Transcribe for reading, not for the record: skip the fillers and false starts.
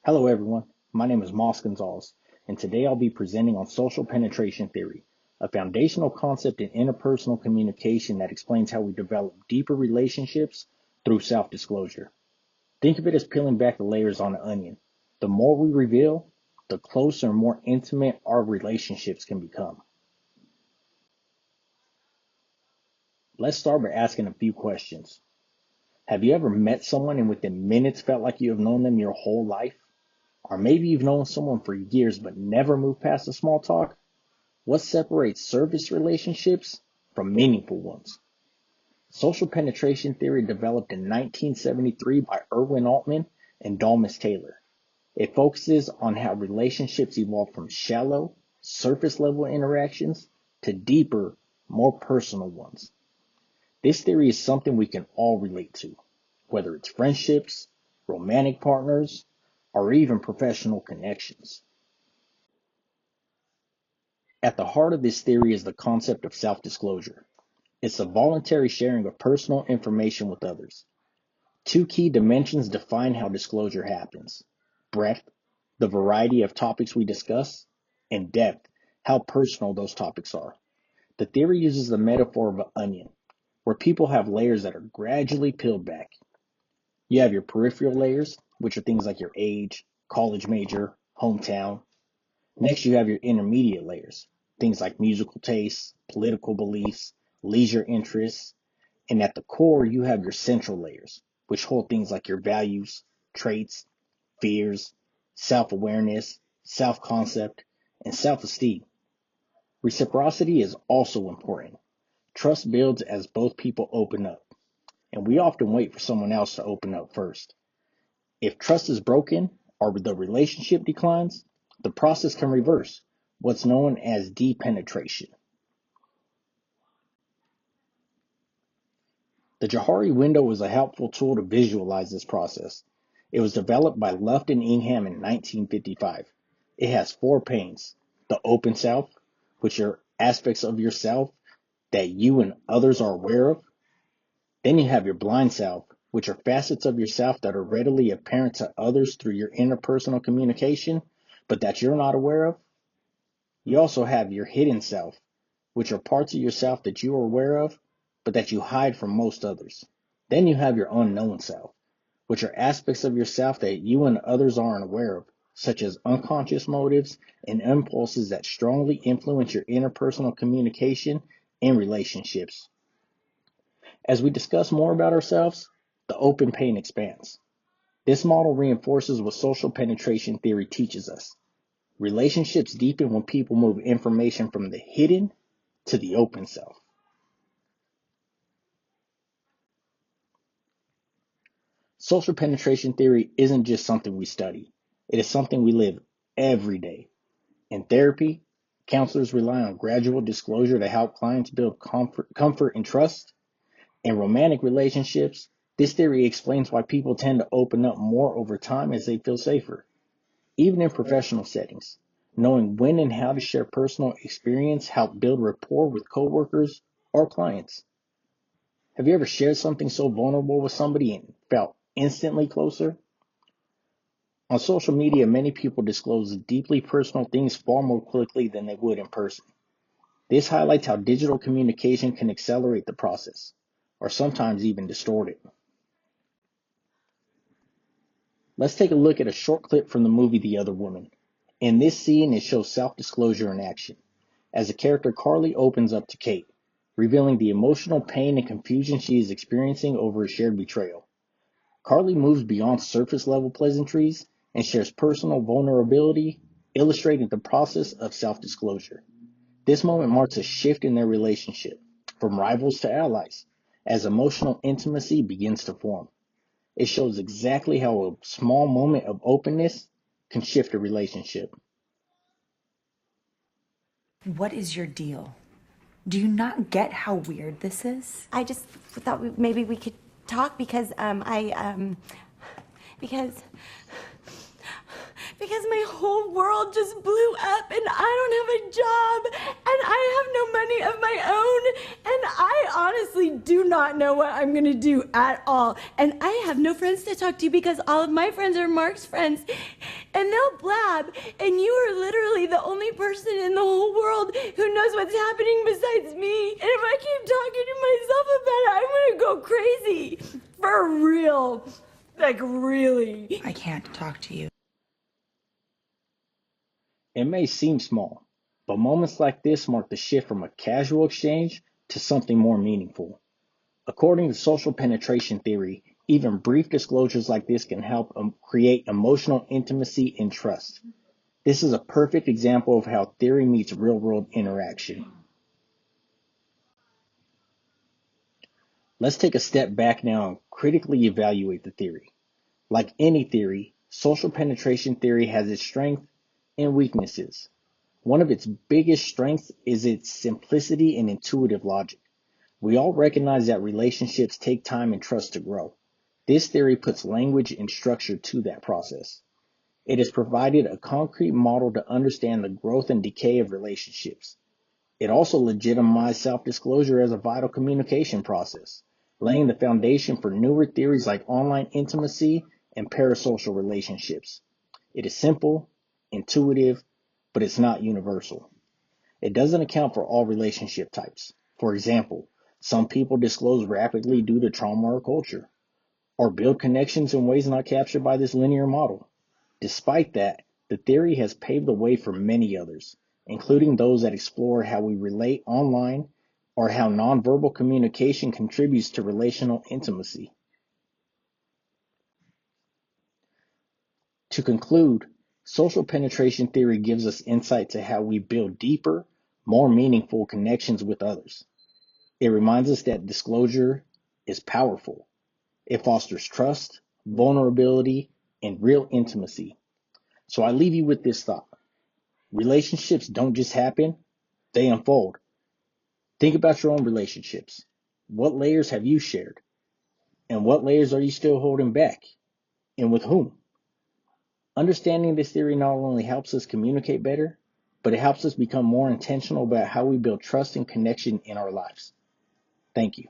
Hello everyone, my name is Moss Gonzalez, and today I'll be presenting on social penetration theory, a foundational concept in interpersonal communication that explains how we develop deeper relationships through self-disclosure. Think of it as peeling back the layers on an onion. The more we reveal, the closer and more intimate our relationships can become. Let's start by asking a few questions. Have you ever met someone and within minutes felt like you have known them your whole life? Or maybe you've known someone for years but never moved past the small talk? What separates surface relationships from meaningful ones? Social penetration theory developed in 1973 by Irwin Altman and Dalmas Taylor. It focuses on how relationships evolve from shallow, surface level interactions to deeper, more personal ones. This theory is something we can all relate to, whether it's friendships, romantic partners, or even professional connections. At the heart of this theory is the concept of self-disclosure. It's a voluntary sharing of personal information with others. Two key dimensions define how disclosure happens: breadth, the variety of topics we discuss, and depth, how personal those topics are. The theory uses the metaphor of an onion, where people have layers that are gradually peeled back. You have your peripheral layers, which are things like your age, college major, hometown. Next, you have your intermediate layers, things like musical tastes, political beliefs, leisure interests, and at the core, you have your central layers, which hold things like your values, traits, fears, self-awareness, self-concept, and self-esteem. Reciprocity is also important. Trust builds as both people open up, and we often wait for someone else to open up first. If trust is broken or the relationship declines, the process can reverse, what's known as depenetration. The Johari window is a helpful tool to visualize this process. It was developed by Luft and Ingham in 1955. It has 4 panes: the open self, which are aspects of yourself that you and others are aware of. Then you have your blind self, which are facets of yourself that are readily apparent to others through your interpersonal communication, but that you're not aware of. You also have your hidden self, which are parts of yourself that you are aware of, but that you hide from most others. Then you have your unknown self, which are aspects of yourself that you and others aren't aware of, such as unconscious motives and impulses that strongly influence your interpersonal communication and relationships. As we discuss more about ourselves, the open pane expands. This model reinforces what social penetration theory teaches us. Relationships deepen when people move information from the hidden to the open self. Social penetration theory isn't just something we study. It is something we live every day. In therapy, counselors rely on gradual disclosure to help clients build comfort and trust. In romantic relationships, this theory explains why people tend to open up more over time as they feel safer. Even in professional settings, knowing when and how to share personal experience help build rapport with coworkers or clients. Have you ever shared something so vulnerable with somebody and felt instantly closer? On social media, many people disclose deeply personal things far more quickly than they would in person. This highlights how digital communication can accelerate the process, or sometimes even distort it. Let's take a look at a short clip from the movie The Other Woman. In this scene, it shows self-disclosure in action, as the character Carly opens up to Kate, revealing the emotional pain and confusion she is experiencing over a shared betrayal. Carly moves beyond surface-level pleasantries and shares personal vulnerability, illustrating the process of self-disclosure. This moment marks a shift in their relationship, from rivals to allies, as emotional intimacy begins to form. It shows exactly how a small moment of openness can shift a relationship. What is your deal? Do you not get how weird this is? I just thought maybe we could talk because because my whole world just blew up and I don't have a job and I have no money of my own and I honestly do not know what I'm gonna do at all, and I have no friends to talk to because all of my friends are Mark's friends, and they'll blab, and you are literally the only person in the whole world who knows what's happening besides me. And if I keep talking to myself about it, I'm gonna go crazy. For real. Like, really. I can't talk to you. It may seem small, but moments like this mark the shift from a casual exchange to something more meaningful. According to social penetration theory, even brief disclosures like this can help create emotional intimacy and trust. This is a perfect example of how theory meets real-world interaction. Let's take a step back now and critically evaluate the theory. Like any theory, social penetration theory has its strengths and weaknesses. One of its biggest strengths is its simplicity and intuitive logic. We all recognize that relationships take time and trust to grow. This theory puts language and structure to that process. It has provided a concrete model to understand the growth and decay of relationships. It also legitimized self-disclosure as a vital communication process, laying the foundation for newer theories like online intimacy and parasocial relationships. It is simple, intuitive, but it's not universal. It doesn't account for all relationship types. For example, some people disclose rapidly due to trauma or culture, or build connections in ways not captured by this linear model. Despite that, the theory has paved the way for many others, including those that explore how we relate online or how nonverbal communication contributes to relational intimacy. To conclude, social penetration theory gives us insight to how we build deeper, more meaningful connections with others. It reminds us that disclosure is powerful. It fosters trust, vulnerability, and real intimacy. So I leave you with this thought. Relationships don't just happen, they unfold. Think about your own relationships. What layers have you shared? And what layers are you still holding back? And with whom? Understanding this theory not only helps us communicate better, but it helps us become more intentional about how we build trust and connection in our lives. Thank you.